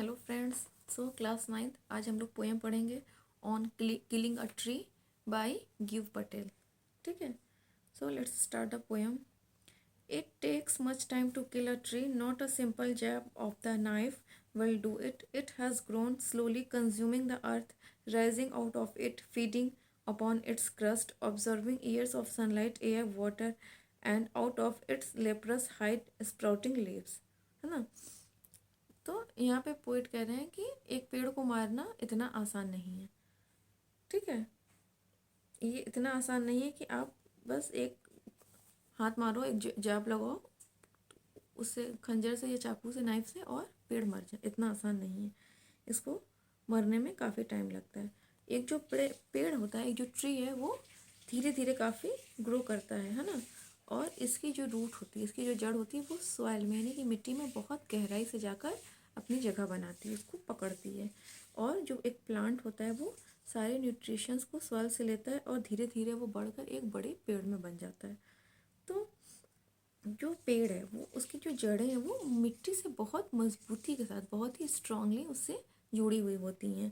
Hello friends. So class 9th आज हम लोग पोएम पढ़ेंगे on killing a tree by Gieve Patel. ठीक है, so let's start the poem. It takes much time to kill a tree, not a simple jab of the knife will do it. It has grown slowly, consuming the earth, rising out of it, feeding upon its crust, absorbing years of sunlight, air, water, and out of its leprous hide sprouting leaves. है ना। तो यहाँ पे poet कह रहे हैं कि एक पेड़ को मारना इतना आसान नहीं है। ठीक है, ये इतना आसान नहीं है कि आप बस एक हाथ मारो, एक जाप लगाओ उससे, खंजर से या चाकू से, नाइफ से, और पेड़ मर जाए। इतना आसान नहीं है, इसको मरने में काफ़ी टाइम लगता है। एक जो पेड़ होता है, एक जो ट्री है, वो धीरे धीरे काफ़ी ग्रो करता है ना। और इसकी जो रूट होती है, इसकी जो जड़ होती है, वो सॉइल में यानी कि मिट्टी में बहुत गहराई से जाकर अपनी जगह बनाती है, उसको पकड़ती है। और जो एक प्लांट होता है, वो सारे न्यूट्रिशंस को सॉइल से लेता है और धीरे धीरे वो बढ़कर एक बड़े पेड़ में बन जाता है। तो जो पेड़ है, वो उसकी जो जड़ें हैं, वो मिट्टी से बहुत मजबूती के साथ, बहुत ही स्ट्रांगली उससे जुड़ी हुई होती हैं।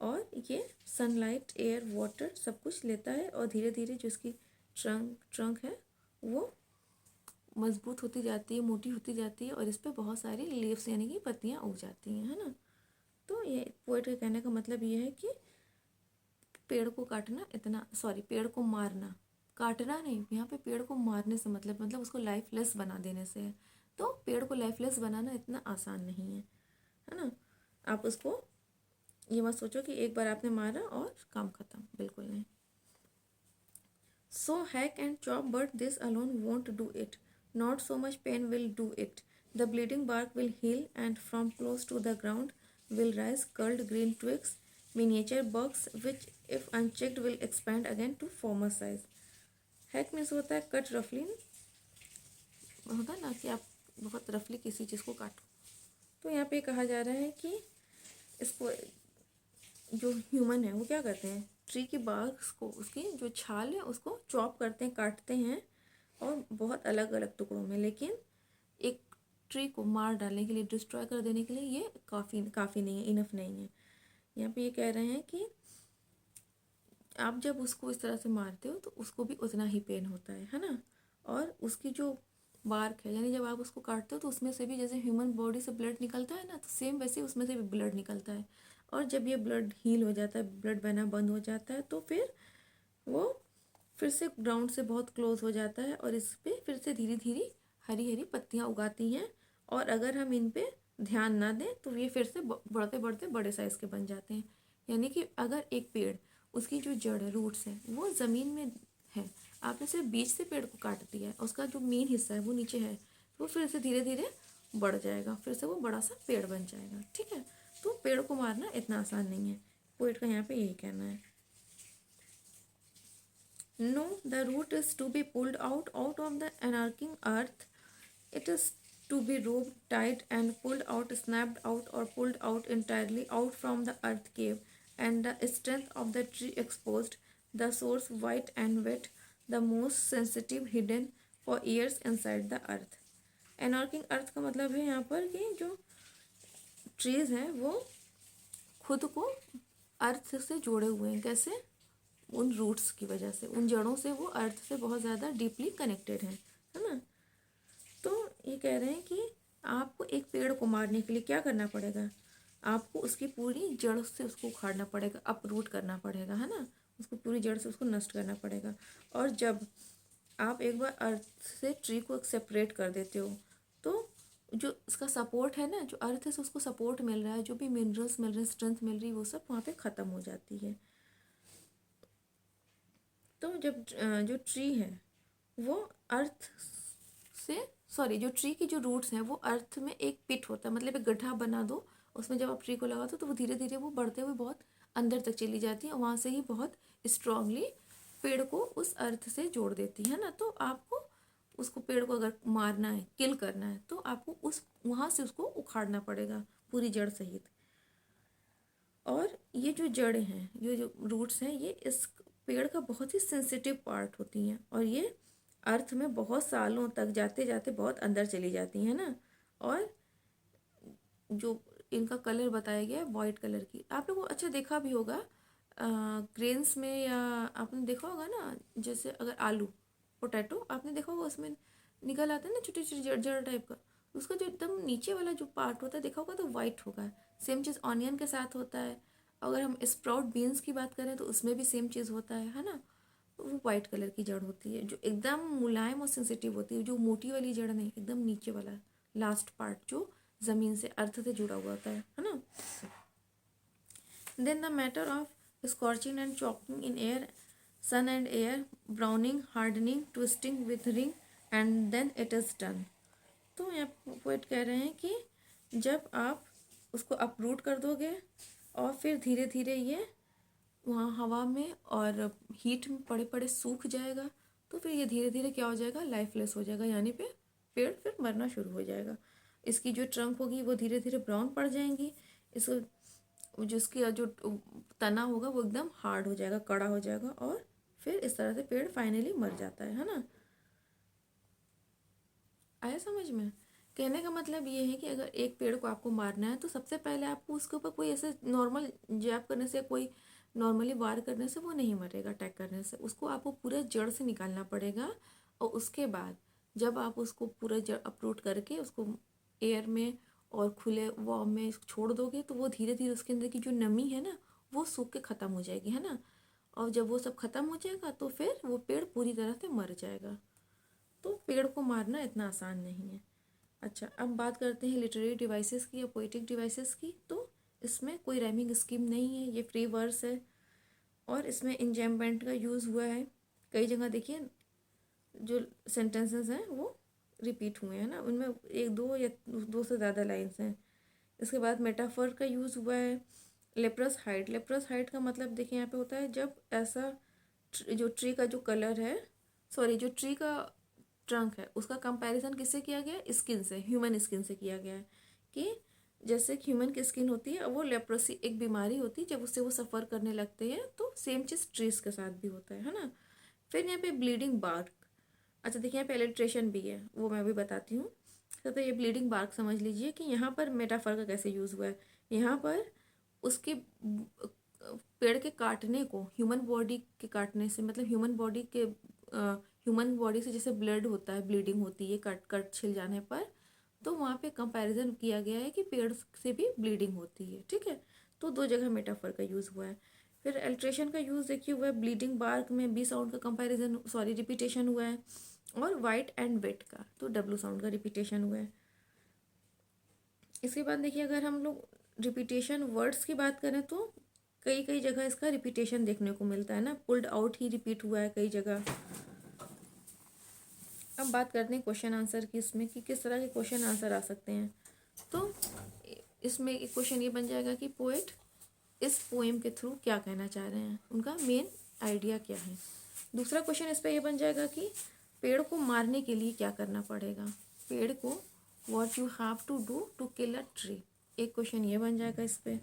और ये सनलाइट, एयर, वाटर सब कुछ लेता है और धीरे धीरे जो इसकी ट्रंक है, वो मजबूत होती जाती है, मोटी होती जाती है, और इस पर बहुत सारी लीव्स यानी कि पत्तियाँ उग जाती हैं, है ना। तो ये पोएट के कहने का मतलब ये है कि पेड़ को काटना इतना, सॉरी, पेड़ को मारना, काटना नहीं, यहाँ पे पेड़ को मारने से मतलब उसको लाइफलेस बना देने से है। तो पेड़ को लाइफलेस बनाना इतना आसान नहीं है ना। आप उसको ये मत सोचो कि एक बार आपने मारा और काम खत्म, बिल्कुल नहीं। So hack and chop, but this alone won't do it. Not so much pain will do it. The bleeding bark will heal, and from close to the ground will rise curled green twigs, miniature bugs, which, if unchecked, will expand again to former size. Hack means होता है cut रफली, होता है ना कि आप बहुत रफली किसी चीज़ को काटो। तो यहाँ पे कहा जा रहा है कि इसको जो ह्यूमन है वो क्या करते हैं, ट्री की बार्क्स को, उसकी जो छाल है उसको चॉप करते हैं, काटते हैं, और बहुत अलग अलग टुकड़ों में। लेकिन एक ट्री को मार डालने के लिए, डिस्ट्रॉय कर देने के लिए ये काफ़ी नहीं है, इनफ नहीं है। यहाँ पे ये कह रहे हैं कि आप जब उसको इस तरह से मारते हो तो उसको भी उतना ही पेन होता है ना। और उसकी जो बार्क है, यानी जब आप उसको काटते हो तो उसमें से भी, जैसे ह्यूमन बॉडी से ब्लड निकलता है ना, तो सेम वैसे उसमें से भी ब्लड निकलता है। और जब ये ब्लड हील हो जाता है, ब्लड बहना बंद हो जाता है, तो फिर वो फिर से ग्राउंड से बहुत क्लोज हो जाता है, और इस पर फिर से धीरे धीरे हरी हरी पत्तियाँ उगाती हैं। और अगर हम इन पे ध्यान ना दें तो ये फिर से बढ़ते बढ़ते बड़े साइज़ के बन जाते हैं। यानी कि अगर एक पेड़, उसकी जो जड़ है, रूट्स है, वो ज़मीन में है, आपने सिर्फ बीज से पेड़ को काट दिया है, उसका जो मेन हिस्सा है वो नीचे है, तो वो फिर से धीरे धीरे बढ़ जाएगा, फिर से वो बड़ा सा पेड़ बन जाएगा। ठीक है, तो पेड़ को मारना इतना आसान नहीं है, पोएट का यहाँ पे यही कहना है। No, the root is to be pulled out of the anarching earth. It is to be roped tight and pulled out, snapped out, or pulled out entirely out from the earth cave, and the strength of the tree exposed, the source white and wet, the most sensitive hidden for years inside the earth. Anarching earth का मतलब है यहाँ पर कि जो trees हैं वो खुद को अर्थ से जोड़े हुए हैं। कैसे? उन रूट्स की वजह से, उन जड़ों से वो अर्थ से बहुत ज़्यादा डीपली कनेक्टेड हैं, है ना। तो ये कह रहे हैं कि आपको एक पेड़ को मारने के लिए क्या करना पड़ेगा, आपको उसकी पूरी जड़ से उसको उखाड़ना पड़ेगा, अपरूट करना पड़ेगा, है ना। उसको पूरी जड़ से उसको नष्ट करना पड़ेगा। और जब आप एक बार अर्थ से ट्री को सेपरेट कर देते हो, तो जो उसका सपोर्ट है ना, जो अर्थ से उसको सपोर्ट मिल रहा है, जो भी मिनरल्स मिल रहे हैं, स्ट्रेंथ मिल रही है, वो सब वहाँ पे ख़त्म हो जाती है। तो जब जो ट्री है वो अर्थ से, सॉरी, जो ट्री की जो रूट्स हैं वो अर्थ में एक पिट होता है, मतलब एक गड्ढा बना दो, उसमें जब आप ट्री को लगाते हो तो वो धीरे धीरे वो बढ़ते हुए बहुत अंदर तक चली जाती है, और वहाँ से ही बहुत स्ट्रांगली पेड़ को उस अर्थ से जोड़ देती है ना। तो आपको उसको, पेड़ को अगर मारना है, किल करना है, तो आपको उस वहाँ से उसको उखाड़ना पड़ेगा पूरी जड़ सहित। और ये जो जड़ें हैं, ये जो रूट्स हैं, ये इस पेड़ का बहुत ही सेंसिटिव पार्ट होती हैं, और ये अर्थ में बहुत सालों तक जाते जाते बहुत अंदर चली जाती हैं ना। और जो इनका कलर बताया गया है वाइट कलर की। आप लोगों को अच्छा देखा भी होगा ग्रेन्स में, या आपने देखा होगा ना, जैसे अगर आलू पोटैटो आपने देखा होगा उसमें निकल आता है ना छोटी छोटी जड़ जड़ टाइप का, उसका जो एकदम नीचे वाला जो पार्ट होता है देखा होगा तो वाइट होगा। सेम चीज़ ऑनियन के साथ होता है। अगर हम स्प्राउट बीन्स की बात करें तो उसमें भी सेम चीज़ होता है ना। तो वो वाइट कलर की जड़ होती है जो एकदम मुलायम और सेंसिटिव होती है, जो मोटी वाली जड़ नहीं, एकदम नीचे वाला लास्ट पार्ट जो ज़मीन से अर्थ से जुड़ा हुआ होता है ना। Then the matter of scorching and choking in air, sun and air, browning, hardening, twisting, withering and then it is done. तो यहाँ पोएट कह रहे हैं कि जब आप उसको अपरूट कर दोगे और फिर धीरे धीरे ये वहाँ हवा में और हीट में पड़े पड़े सूख जाएगा, तो फिर ये धीरे धीरे क्या हो जाएगा, लाइफलेस हो जाएगा, यानी पे पेड़ फिर मरना शुरू हो जाएगा। इसकी जो ट्रंक होगी वो धीरे धीरे ब्राउन पड़ जाएंगी, इसको जिसकी जो तना होगा वो एकदम हार्ड हो जाएगा, कड़ा हो जाएगा, और फिर इस तरह से पेड़ फाइनली मर जाता है ना। आया समझ में? कहने का मतलब ये है कि अगर एक पेड़ को आपको मारना है तो सबसे पहले आपको उसके ऊपर कोई ऐसे नॉर्मल जैब करने से, कोई नॉर्मली वार करने से वो नहीं मरेगा, अटैक करने से। उसको आपको पूरे जड़ से निकालना पड़ेगा, और उसके बाद जब आप उसको पूरा जड़ अपरूट करके उसको एयर में और खुले वार्म में छोड़ दोगे तो वो धीरे धीरे उसके अंदर की जो नमी है ना वो सूख के ख़त्म हो जाएगी, है ना। और जब वो सब ख़त्म हो जाएगा तो फिर वो पेड़ पूरी तरह से मर जाएगा। तो पेड़ को मारना इतना आसान नहीं है। अच्छा, अब बात करते हैं लिटरेरी डिवाइसेस की या पोइटिक डिवाइसेस की। तो इसमें कोई राइमिंग स्कीम नहीं है, ये फ्री वर्स है, और इसमें इंजैम्बमेंट का यूज़ हुआ है। कई जगह देखिए जो सेंटेंसेस हैं वो रिपीट हुए हैं ना, उनमें एक दो या दो से ज़्यादा लाइन्स हैं। इसके बाद मेटाफर का यूज़ हुआ है। लेप्रस हाइड, लेप्रस हाइड का मतलब देखिए यहाँ पे होता है जब ऐसा जो ट्री का जो कलर है, सॉरी जो ट्री का ट्रंक है उसका कंपैरिजन किससे किया गया है, स्किन से, ह्यूमन स्किन से किया गया है। कि जैसे ह्यूमन की स्किन होती है वो लेप्रोसी एक बीमारी होती है, जब उससे वो सफ़र करने लगते हैं तो सेम चीज़ ट्रीज के साथ भी होता है ना। फिर यहाँ पे ब्लीडिंग बार्क, अच्छा देखिए यहाँ पे एलिट्रेशन भी है, वो मैं भी बताती हूँ। तो ये ब्लीडिंग बार्क समझ लीजिए कि यहाँ पर मेटाफर का कैसे यूज़ हुआ है। यहाँ पर उसके पेड़ के काटने को ह्यूमन बॉडी के काटने से, मतलब ह्यूमन बॉडी से जैसे ब्लड होता है, ब्लीडिंग होती है कट छिल जाने पर, तो वहाँ पे कंपैरिजन किया गया है कि पेड़ से भी ब्लीडिंग होती है, ठीक है। तो दो जगह मेटाफर का यूज़ हुआ है। फिर एल्ट्रेशन का यूज़ देखिए हुआ है, ब्लीडिंग बार्क में बी साउंड का कंपैरिजन, सॉरी रिपीटेशन हुआ है, और वाइट एंड वेट का तो डब्ल्यू साउंड का रिपीटेशन हुआ है। इसके बाद देखिए अगर हम लोग रिपीटेशन वर्ड्स की बात करें तो कई कई जगह इसका रिपीटेशन देखने को मिलता है ना, पुल्ड आउट ही रिपीट हुआ है कई जगह। अब बात करते हैं क्वेश्चन आंसर की, इसमें कि किस तरह के क्वेश्चन आंसर आ सकते हैं। तो इसमें एक क्वेश्चन ये बन जाएगा कि पोएट इस पोएम के थ्रू क्या कहना चाह रहे हैं, उनका मेन आइडिया क्या है। दूसरा क्वेश्चन इस पर यह बन जाएगा कि पेड़ को मारने के लिए क्या करना पड़ेगा, पेड़ को what you have to do to kill a tree, एक क्वेश्चन ये बन जाएगा इस पर।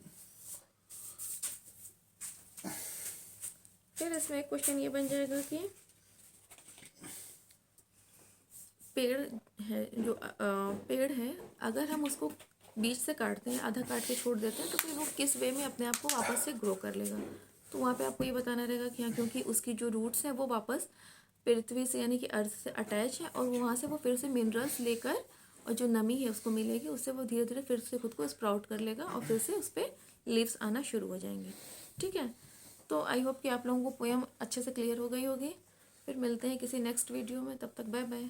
फिर इसमें एक क्वेश्चन ये बन जाएगा कि पेड़ है जो पेड़ है, अगर हम उसको बीच से काटते हैं, आधा काट के छोड़ देते हैं, तो फिर वो किस वे में अपने आप को वापस से ग्रो कर लेगा। तो वहाँ पे आपको ये बताना रहेगा कि हाँ, क्योंकि उसकी जो रूट्स हैं वो वापस पृथ्वी से यानी कि अर्थ से अटैच है, और वहाँ से वो फिर से मिनरल्स लेकर और जो नमी है उसको मिलेगी, उससे वो धीरे धीरे फिर से खुद को स्प्राउट कर लेगा और फिर से उस पर लीव्स आना शुरू हो जाएंगे, ठीक है। तो आई होप कि आप लोगों को पोएम अच्छे से क्लियर हो गई होगी। फिर मिलते हैं किसी नेक्स्ट वीडियो में, तब तक बाय बाय।